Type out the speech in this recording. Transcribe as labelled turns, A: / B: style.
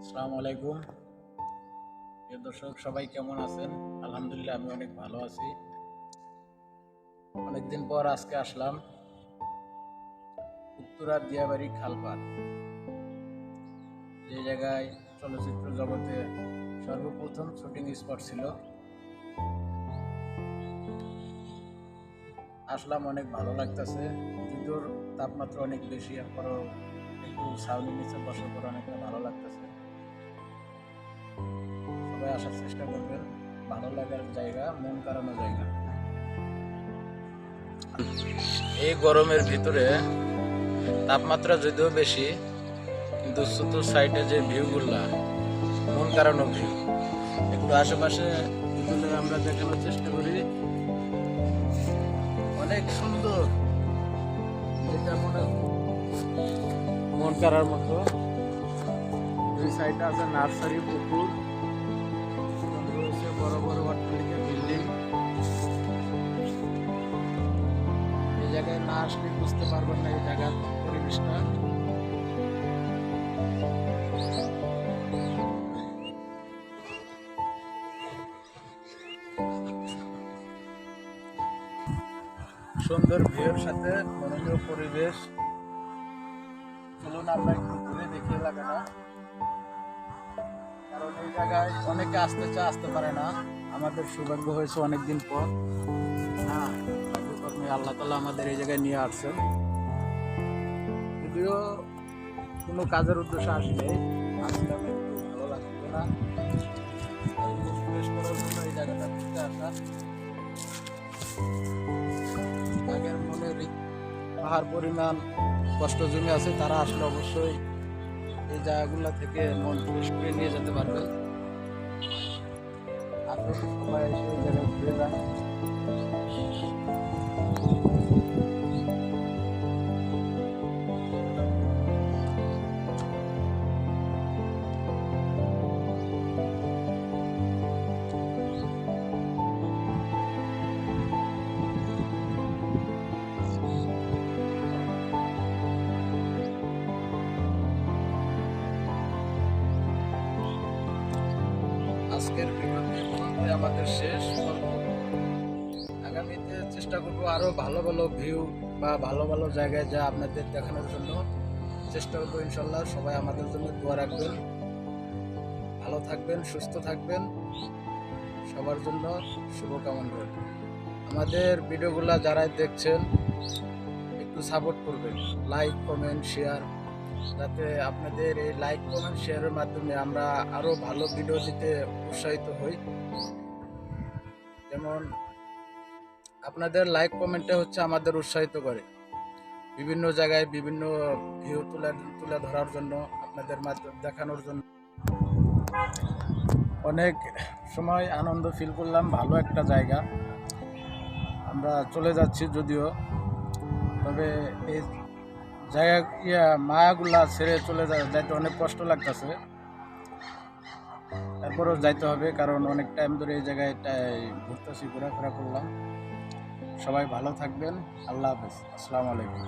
A: আসসালামু আলাইকুম প্রিয় দর্শক, সবাই কেমন আছেন? আলহামদুলিল্লাহ, আমি অনেক ভালো আছি। অনেকদিন পর আজকে আসলাম উত্তরার দিয়াবাড়ি খালপাড়, যে জায়গায় চলচ্চিত্র জগতে সর্বপ্রথম শুটিং স্পট ছিল। আসলাম, অনেক ভালো লাগতেছে। যদিও তাপমাত্রা অনেক বেশি, এরপরও একটু ছাউনির নিচে বসার পর অনেকটা ভালো লাগতেছে। সবাই আসার চেষ্টা করবেন। ভালো লাগার জায়গা, মন কাড়ানো জায়গা। এই গরমের ভিতরে তাপমাত্রা যদিও বেশি, কিন্তু চতুর সাইডে যে ভিউগুলা, মন কাড়ানো ভিউ। একটু আশেপাশে আমরা দেখানোর চেষ্টা করি। অনেক সুন্দর, যেটা মন কাড়ার মতো। দুই সাইডে আছে নার্সারি, পুকুর, রয়েছে বড় বড় অট্টালিকা, বিল্ডিং। এই জায়গায় না আসলে বুঝতে পারবেন না এই জায়গার পরিবেশটা। সুন্দর ভিউর সাথে মনোনীয় পরিবেশ। চলুন আমরা একটু ঘুরে দেখি এলাকাটা, কারণ এই জায়গায় অনেকে আসতে চায়, আসতে পারে না। আমাদের সৌভাগ্য হয়েছে অনেকদিন পর। হ্যাঁ, ভাগ্যকর্মে আল্লাহ তাআলা আমাদের এই জায়গায় নিয়ে আসছেন। যদিও কোনো কাজের উদ্দেশ্যে আসলে আসলাম, একটু ভালো লাগছিল না, ফ্রেশ করার জন্য এই জায়গাটা ঘুরতে আসা। আগের মনে পাহাড় পরিমাণ কষ্ট জমে আছে, তারা আসলে অবশ্যই এই জায়গাগুলো থেকে মন ফ্রেশ করে নিয়ে যেতে পারবে। আপনি সবাই এসে এই জায়গায় ঘুরে যান। আজকের ভিডিওটি আমাদের শেষ পর্ব। আগামীতে চেষ্টা করবো আরো ভালো ভালো ভিউ বা ভালো ভালো জায়গায় যা আপনাদের দেখানোর জন্য চেষ্টা করবো। ইনশাল্লাহ সবাই আমাদের জন্য দোয়া রাখবেন। ভালো থাকবেন, সুস্থ থাকবেন। সবার জন্য শুভকামনা রইল। আমাদের ভিডিওগুলো যারা দেখছেন একটু সাপোর্ট করবেন, লাইক, কমেন্ট, শেয়ার, যাতে আপনাদের এই লাইক, কমেন্ট, শেয়ারের মাধ্যমে আমরা আরো ভালো ভিডিও দিতে উৎসাহিত হই। যেমন আপনাদের লাইক কমেন্টে হচ্ছে আমাদের উৎসাহিত করে বিভিন্ন জায়গায় বিভিন্ন ভিউ তুলে ধরার জন্য, আপনাদের মাধ্যমে দেখানোর জন্য। অনেক সময় আনন্দ ফিল করলাম, ভালো একটা জায়গা। আমরা চলে যাচ্ছি যদিও, তবে এই জায়গা মায়াগুলা ছেড়ে চলে যাইতে অনেক কষ্ট লাগতেছে। তারপরেও যাইতে হবে, কারণ অনেক টাইম ধরে এই জায়গায় ঘুরতেছি, ঘোরাফেরা করলাম। সবাই ভালো থাকবেন। আল্লাহ হাফেজ। আসসালামু আলাইকুম।